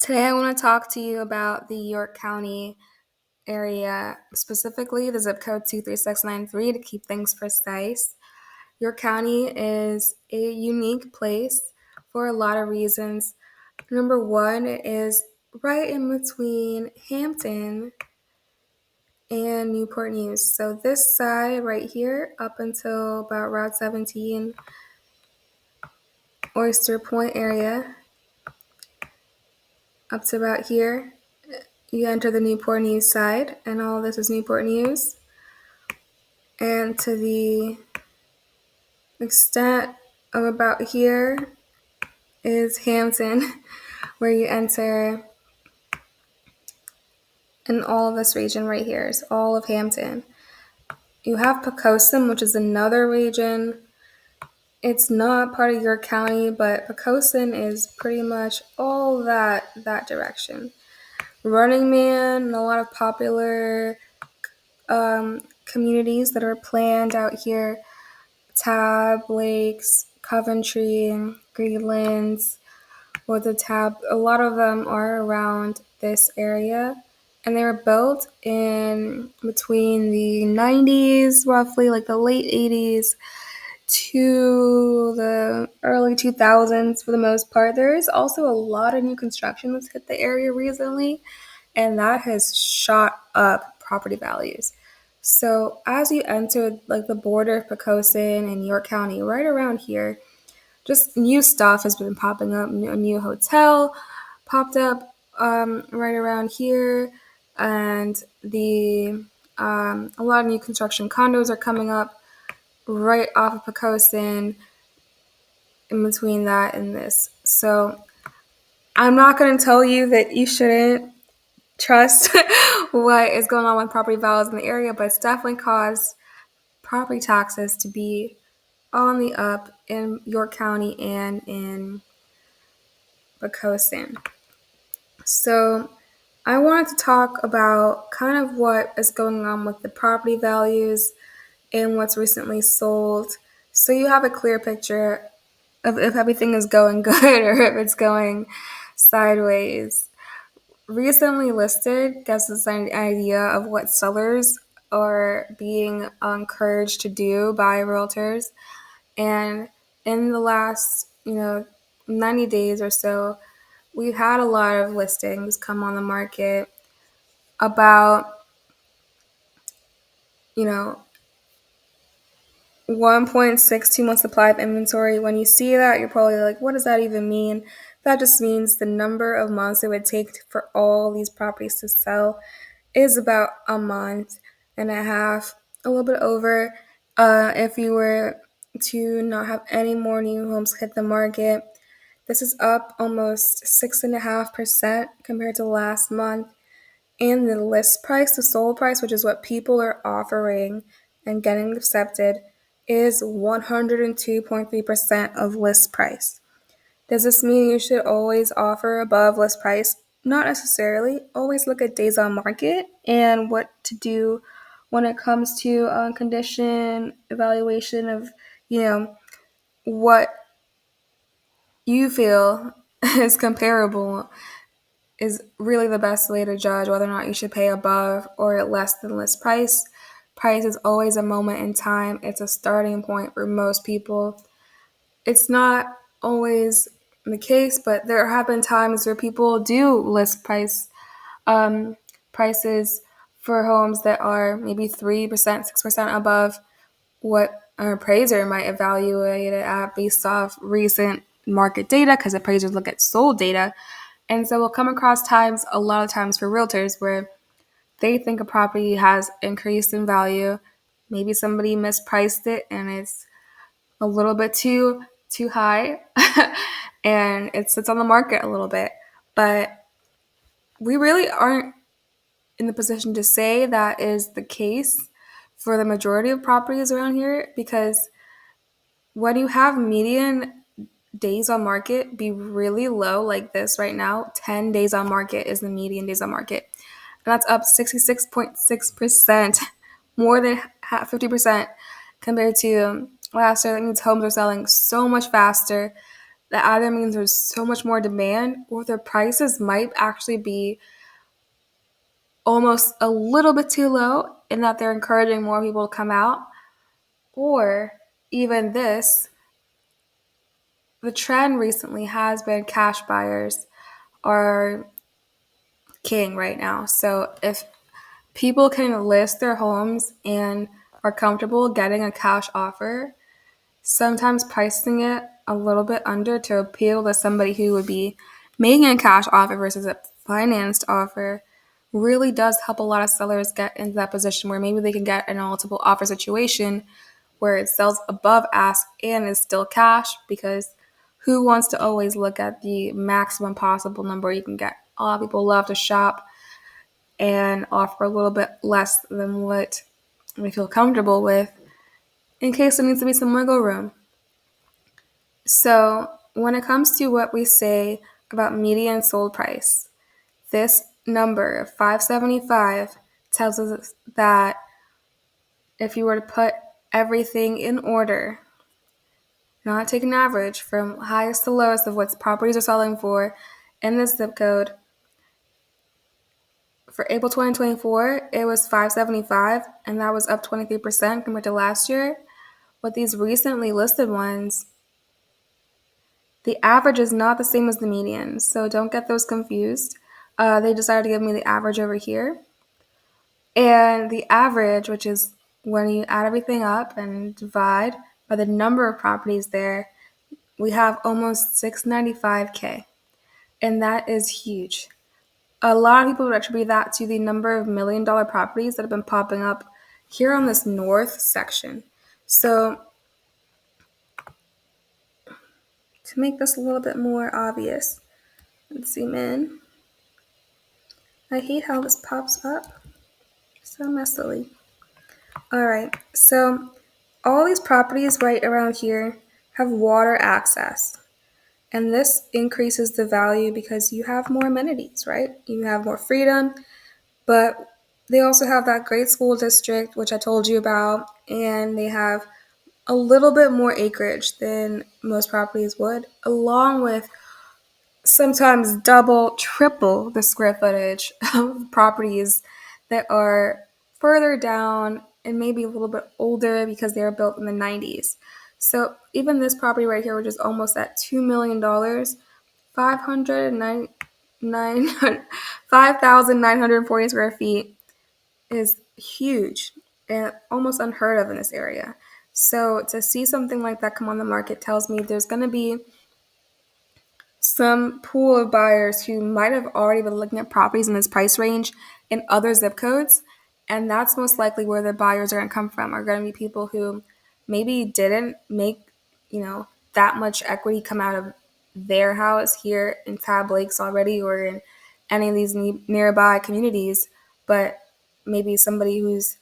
Today, I want to talk to you about the York County area, specifically the zip code 23693 to keep things precise. York County is a unique place for a lot of reasons. Number one is right in between Hampton and Newport News. So this side right here, up until about Route 17, Oyster Point area, up to about here, you enter the Newport News side, and all this is Newport News. And to the extent of about here is Hampton, where you enter, and all of this region right here is all of Hampton. You have Poquoson, which is another region. It's not part of York County, but Poquoson is pretty much all that direction. Running Man, and a lot of popular communities that are planned out here. Tab, Lakes, Coventry, Greenlands, or the Tab. A lot of them are around this area, and they were built in between the 90s, roughly like the late 80s, to the early 2000s for the most part. There is also a lot of new construction that's hit the area recently, and that has shot up property values. So as you enter like the border of Poquoson and York County, right around here, just new stuff has been popping up. A new hotel popped up right around here, and a lot of new construction condos are coming up right off of Poquoson, in between that and this. So I'm not going to tell you that you shouldn't trust what is going on with property values in the area, but it's definitely caused property taxes to be on the up in York County and in Poquoson. So I wanted to talk about kind of what is going on with the property values and what's recently sold, so you have a clear picture of if everything is going good or if it's going sideways. Recently listed gives us an idea of what sellers are being encouraged to do by realtors. And in the last, 90 days or so, we've had a lot of listings come on the market about, 1.62 months supply of inventory. When you see that, you're probably like, what does that even mean? That just means the number of months it would take for all these properties to sell is about a month and a half, a little bit over. If you were to not have any more new homes hit the market, this is up almost 6.5% compared to last month. And the list price, the sold price, which is what people are offering and getting accepted, is 102.3% of list price. Does this mean you should always offer above list price? Not necessarily. Always look at days on market and what to do when it comes to condition evaluation of, what you feel is comparable is really the best way to judge whether or not you should pay above or less than list price. Price is always a moment in time. It's a starting point for most people. It's not always the case, but there have been times where people do list prices for homes that are maybe 3%, 6% above what an appraiser might evaluate it at based off recent market data, because appraisers look at sold data. And so we'll come across times, a lot of times for realtors, where they think a property has increased in value. Maybe somebody mispriced it and it's a little bit too high and it sits on the market a little bit. But we really aren't in the position to say that is the case for the majority of properties around here, because when you have median days on market be really low like this right now, 10 days on market is the median days on market. And that's up 66.6%, more than 50% compared to last year. That means homes are selling so much faster. that either means there's so much more demand or their prices might actually be almost a little bit too low in that they're encouraging more people to come out. Or even this, the trend recently has been cash buyers are king right now. So if people can list their homes and are comfortable getting a cash offer, sometimes pricing it a little bit under to appeal to somebody who would be making a cash offer versus a financed offer really does help a lot of sellers get into that position where maybe they can get an multiple offer situation where it sells above ask and is still cash, because who wants to always look at the maximum possible number you can get? A lot of people love to shop and offer a little bit less than what we feel comfortable with in case there needs to be some wiggle room. So when it comes to what we say about median sold price, this number of 575 tells us that if you were to put everything in order, not take an average from highest to lowest of what properties are selling for in this zip code, for April 2024, it was 575, and that was up 23% compared to last year. With these recently listed ones, the average is not the same as the median, so don't get those confused. They decided to give me the average over here. And the average, which is when you add everything up and divide by the number of properties there, we have almost 695K. And that is huge. A lot of people would attribute that to the number of $1 million properties that have been popping up here on this north section. So to make this a little bit more obvious, let's zoom in. I hate how this pops up. So messily. All right, so all these properties right around here have water access. And this increases the value because you have more amenities, right? You have more freedom, but they also have that great school district, which I told you about, and they have a little bit more acreage than most properties would, along with sometimes double, triple the square footage of properties that are further down and maybe a little bit older because they were built in the 90s. So even this property right here, which is almost at $2 million, 5,940 square feet is huge and almost unheard of in this area. So to see something like that come on the market tells me there's going to be some pool of buyers who might have already been looking at properties in this price range in other zip codes. And that's most likely where the buyers are going to come from, are going to be people who maybe didn't make, that much equity come out of their house here in Tab Lakes already or in any of these nearby communities, but maybe somebody who's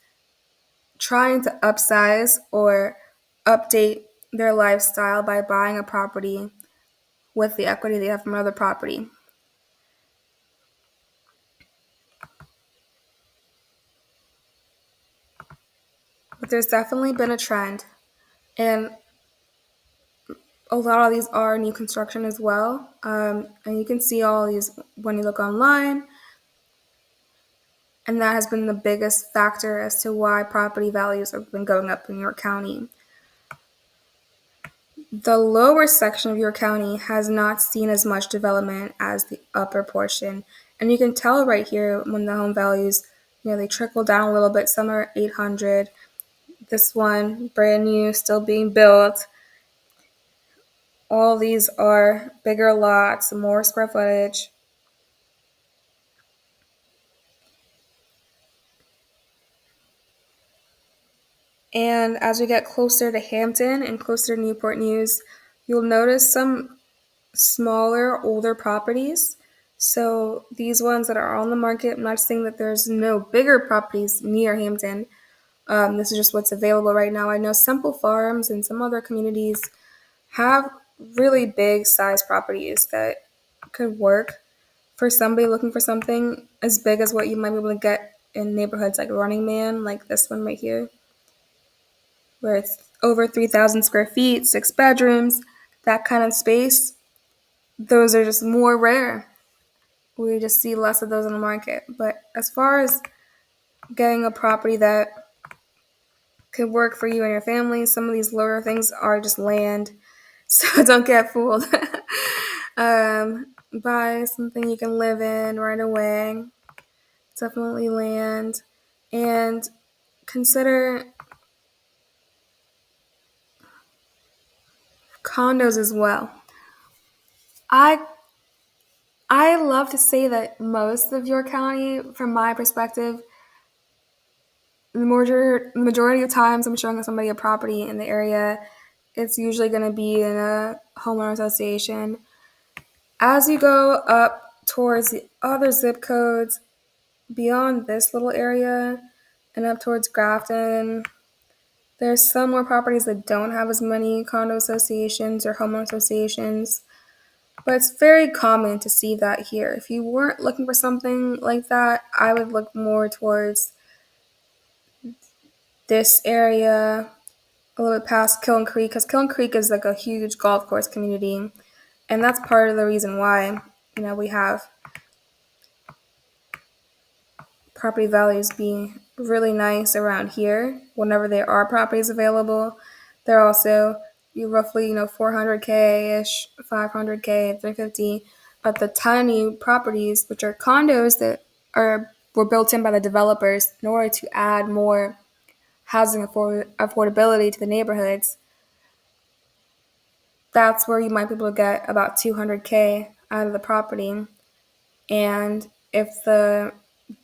trying to upsize or update their lifestyle by buying a property with the equity they have from another property. But there's definitely been a trend, and a lot of these are new construction as well. And you can see all these when you look online, and that has been the biggest factor as to why property values have been going up in York County. The lower section of York County has not seen as much development as the upper portion. And you can tell right here when the home values, they trickle down a little bit. Some are 800. This one, brand new, still being built. All these are bigger lots, more square footage. And as we get closer to Hampton and closer to Newport News, you'll notice some smaller, older properties. So these ones that are on the market, I'm not saying that there's no bigger properties near Hampton. This is just what's available right now. I know Simple Farms and some other communities have really big size properties that could work for somebody looking for something as big as what you might be able to get in neighborhoods like Running Man, like this one right here, where it's over 3,000 square feet, 6 bedrooms, that kind of space, those are just more rare. We just see less of those in the market. But as far as getting a property that could work for you and your family, some of these lower things are just land. So don't get fooled. Buy something you can live in right away. Definitely land. And consider condos as well. I I love to say that most of your county, from my perspective, the majority of times I'm showing somebody a property in the area, it's usually going to be in a homeowner association. As you go up towards the other zip codes beyond this little area and up towards Grafton, there's some more properties that don't have as many condo associations or homeowner associations. But it's very common to see that here. If you weren't looking for something like that, I would look more towards this area, a little bit past Kiln Creek, because Kiln Creek is like a huge golf course community, and that's part of the reason why we have property values being really nice around here. Whenever there are properties available, they're also roughly 400K ish, 500K, 350. But the tiny properties, which are condos that were built in by the developers in order to add more housing affordability to the neighborhoods, that's where you might be able to get about 200K out of the property. And if the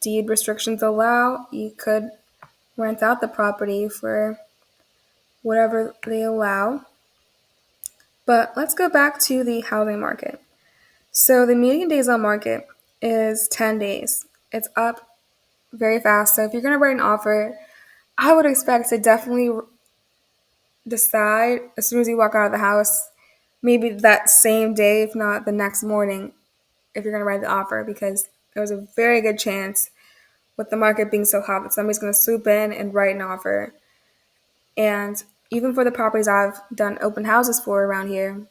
deed restrictions allow, you could rent out the property for whatever they allow. But let's go back to the housing market. So the median days on market is 10 days. It's up very fast. So if you're going to write an offer, I would expect to definitely decide as soon as you walk out of the house, maybe that same day, if not the next morning, if you're going to write the offer, because there's a very good chance with the market being so hot that somebody's going to swoop in and write an offer. And even for the properties I've done open houses for around here,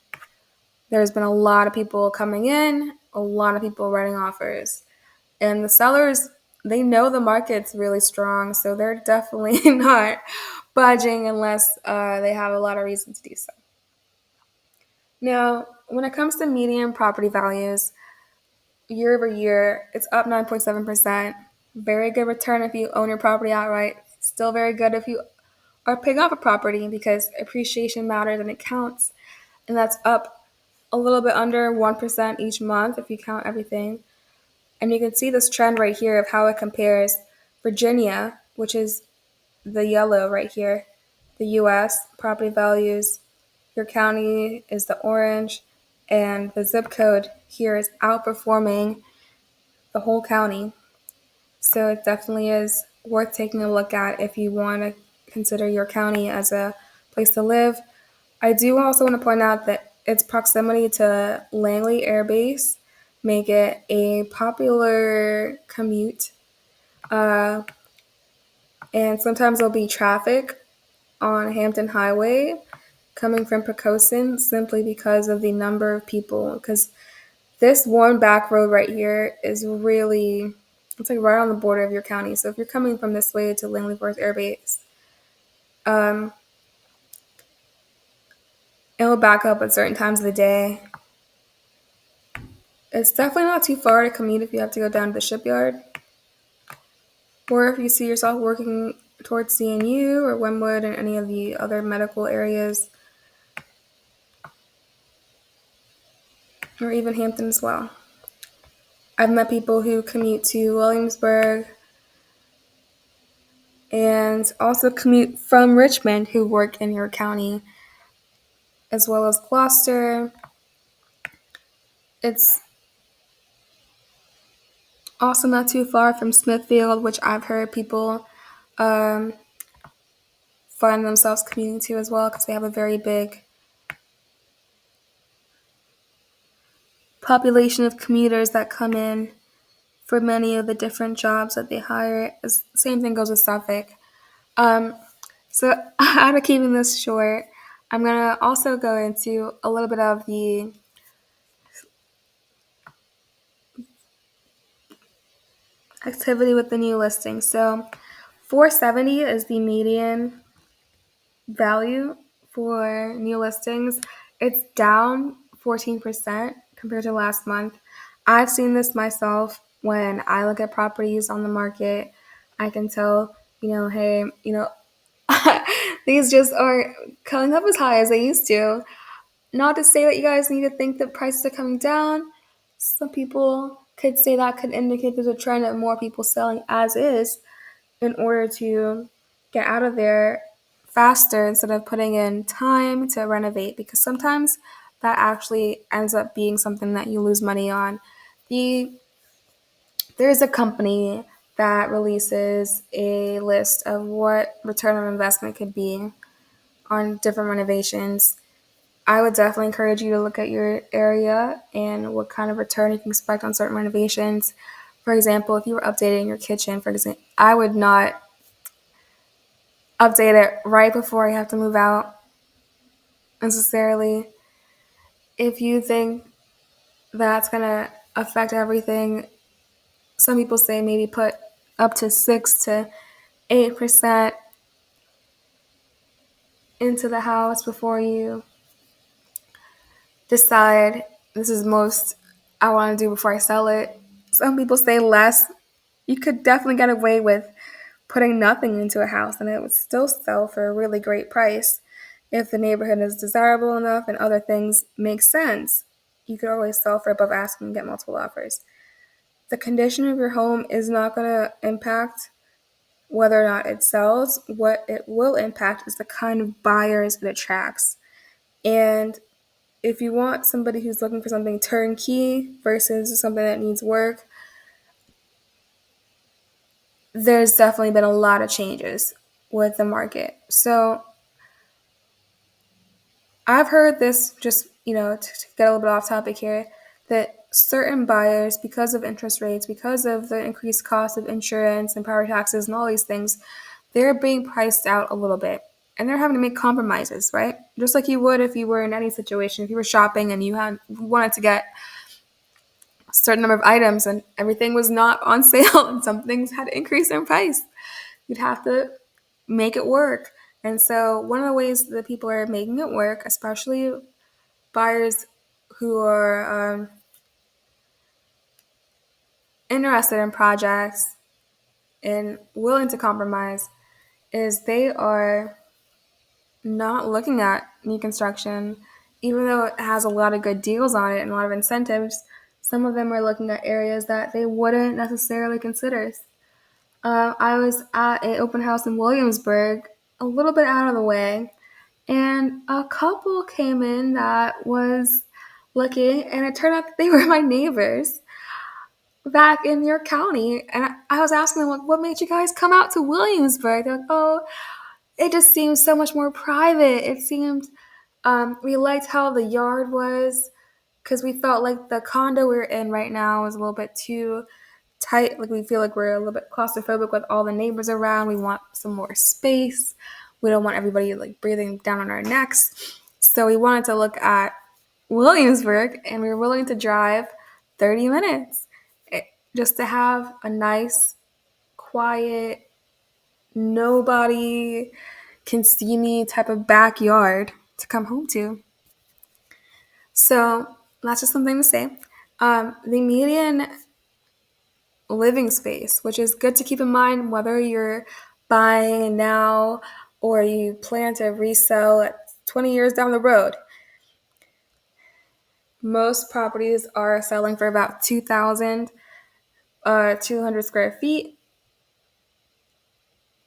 there's been a lot of people coming in, a lot of people writing offers. And the sellers, they know the market's really strong, so they're definitely not budging unless they have a lot of reason to do so. Now, when it comes to median property values, year over year, it's up 9.7%. Very good return if you own your property outright. Still very good if you are paying off a property, because appreciation matters and it counts. And that's up a little bit under 1% each month if you count everything. And you can see this trend right here of how it compares Virginia, which is the yellow right here, the US property values. Your county is the orange, and the zip code here is outperforming the whole county. So it definitely is worth taking a look at if you want to consider your county as a place to live. I do also want to point out that its proximity to Langley Air Base make it a popular commute. And sometimes there'll be traffic on Hampton Highway coming from Poquoson simply because of the number of people. Because this one back road right here is really, it's like right on the border of your county. So if you're coming from this way to Langley Forest Air Base, it'll back up at certain times of the day. It's definitely not too far to commute if you have to go down to the shipyard. Or if you see yourself working towards CNU or Wynwood and any of the other medical areas, or even Hampton as well. I've met people who commute to Williamsburg and also commute from Richmond who work in your county, as well as Gloucester. It's also not too far from Smithfield, which I've heard people find themselves commuting to as well, because they have a very big population of commuters that come in for many of the different jobs that they hire. Same thing goes with Suffolk. So out of keeping this short, I'm going to also go into a little bit of the activity with the new listing. So 470 is the median value for new listings. It's down 14% compared to last month. I've seen this myself when I look at properties on the market. I can tell, hey, these just aren't coming up as high as they used to. Not to say that you guys need to think that prices are coming down. Some people could say that could indicate there's a trend of more people selling as is in order to get out of there faster instead of putting in time to renovate, because sometimes that actually ends up being something that you lose money on. There's a company that releases a list of what return on investment could be on different renovations. I would definitely encourage you to look at your area and what kind of return you can expect on certain renovations. For example, if you were updating your kitchen, for example, I would not update it right before you have to move out necessarily. If you think that's going to affect everything, some people say maybe put up to 6 to 8% into the house before you decide this is most I want to do before I sell it. Some people say less. You could definitely get away with putting nothing into a house and it would still sell for a really great price. If the neighborhood is desirable enough and other things make sense, you could always sell for above asking and get multiple offers. The condition of your home is not going to impact whether or not it sells. What it will impact is the kind of buyers it attracts. And if you want somebody who's looking for something turnkey versus something that needs work, there's definitely been a lot of changes with the market. So I've heard this, just, to get a little bit off topic here, that certain buyers, because of interest rates, because of the increased cost of insurance and property taxes and all these things, they're being priced out a little bit. And they're having to make compromises, right? Just like you would if you were in any situation. If you were shopping and you wanted to get a certain number of items and everything was not on sale and some things had to increase in price, you'd have to make it work. And so one of the ways that people are making it work, especially buyers who are interested in projects and willing to compromise, is they are not looking at new construction. Even though it has a lot of good deals on it and a lot of incentives, some of them are looking at areas that they wouldn't necessarily consider. I was at an open house in Williamsburg, a little bit out of the way, and a couple came in that was looking, and it turned out that they were my neighbors back in your county. And I was asking them, like, what made you guys come out to Williamsburg? They're like, oh, it just seemed so much more private. It seemed, we liked how the yard was, because we felt like the condo we're in right now is a little bit too tight. Like, we feel like we're a little bit claustrophobic with all the neighbors around. We want some more space. We don't want everybody like breathing down on our necks. So we wanted to look at Williamsburg, and we were willing to drive 30 minutes just to have a nice, quiet, nobody can see me type of backyard to come home to. So that's just something to say. The median living space, which is good to keep in mind whether you're buying now or you plan to resell at 20 years down the road. Most properties are selling for about 2,200 square feet.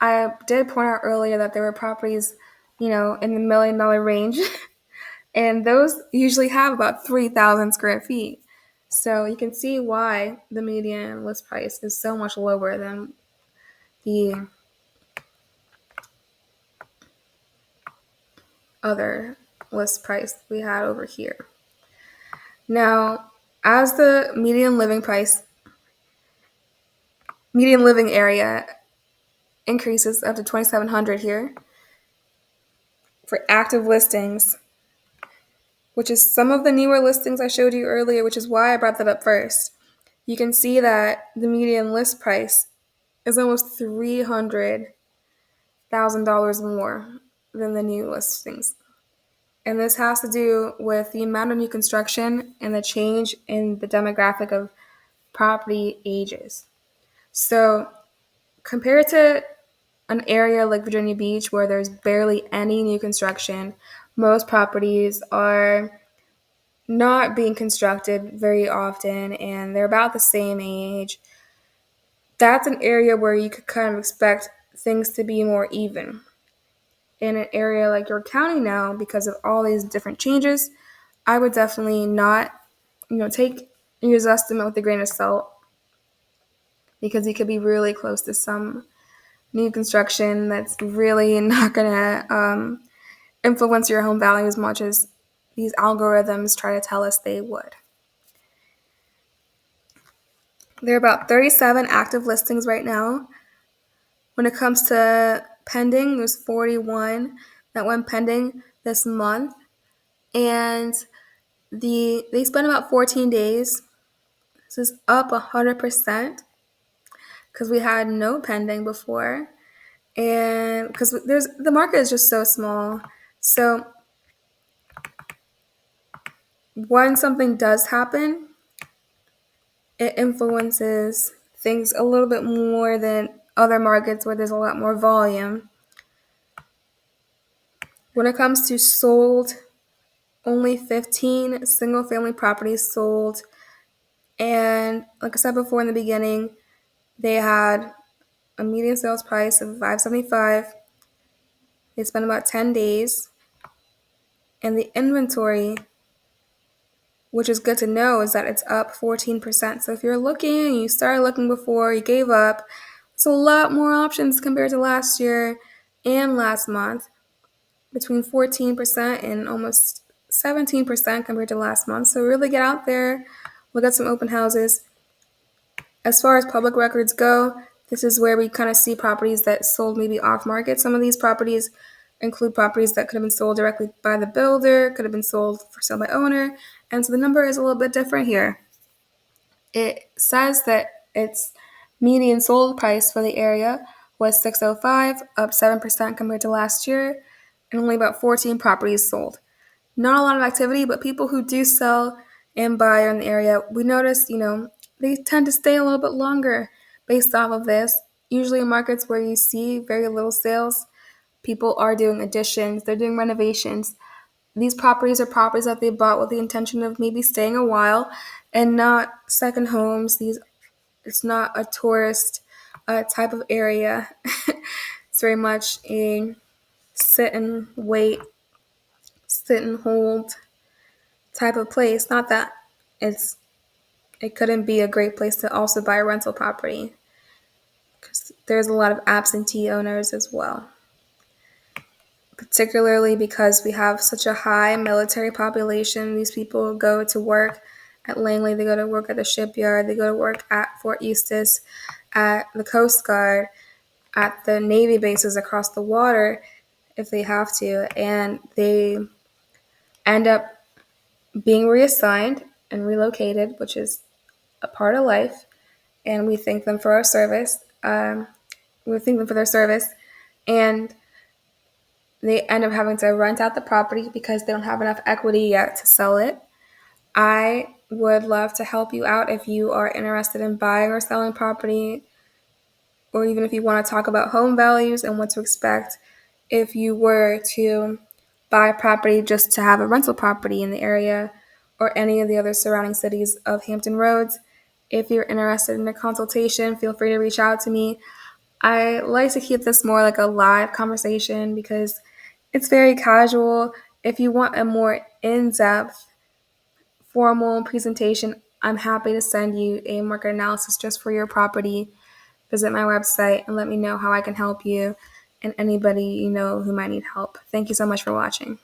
I did point out earlier that there were properties, in the $1 million range, and those usually have about 3,000 square feet. So you can see why the median list price is so much lower than the other list price we had over here. Now, as the median living area increases up to 2,700 here, for active listings, which is some of the newer listings I showed you earlier, which is why I brought that up first, you can see that the median list price is almost $300,000 more than the new listings. And this has to do with the amount of new construction and the change in the demographic of property ages. So compared to an area like Virginia Beach where there's barely any new construction, most properties are not being constructed very often and they're about the same age. That's an area where you could kind of expect things to be more even. In an area like York County now, because of all these different changes, I would definitely not, take your estimate with a grain of salt, because you could be really close to some new construction that's really not going to influence your home value as much as these algorithms try to tell us they would. There are about 37 active listings right now. When it comes to pending, there's 41 that went pending this month, and they spent about 14 days. This is up 100% because we had no pending before, and because the market is just so small. So when something does happen, it influences things a little bit more than other markets where there's a lot more volume. When it comes to sold, only 15 single-family properties sold. And like I said before in the beginning, they had a median sales price of $575. They spent about 10 days. And the inventory, which is good to know, is that it's up 14%. So if you're looking and you started looking before you gave up, it's a lot more options compared to last year and last month. Between 14% and almost 17% compared to last month. So really get out there, look at some open houses. As far as public records go, this is where we kind of see properties that sold maybe off market. Some of these properties include properties that could have been sold directly by the builder, could have been sold for sale by owner, and so the number is a little bit different here. It says that its median sold price for the area was $605, up 7% compared to last year, and only about 14 properties sold. Not a lot of activity, but people who do sell and buy in the area, we notice, they tend to stay a little bit longer based off of this. Usually in markets where you see very little sales, people are doing additions, they're doing renovations. These properties are properties that they bought with the intention of maybe staying a while and not second homes. It's not a tourist type of area. It's very much a sit and wait, sit and hold type of place. Not that it couldn't be a great place to also buy a rental property, because there's a lot of absentee owners as well. Particularly because we have such a high military population. These people go to work at Langley, they go to work at the shipyard, they go to work at Fort Eustis, at the Coast Guard, at the Navy bases across the water if they have to, and they end up being reassigned and relocated, which is a part of life, and we thank them for our service. We thank them for their service, and they end up having to rent out the property because they don't have enough equity yet to sell it. I would love to help you out if you are interested in buying or selling property, or even if you want to talk about home values and what to expect if you were to buy property just to have a rental property in the area or any of the other surrounding cities of Hampton Roads. If you're interested in a consultation, feel free to reach out to me. I like to keep this more like a live conversation because it's very casual. If you want a more in-depth, formal presentation, I'm happy to send you a market analysis just for your property. Visit my website and let me know how I can help you and anybody you know who might need help. Thank you so much for watching.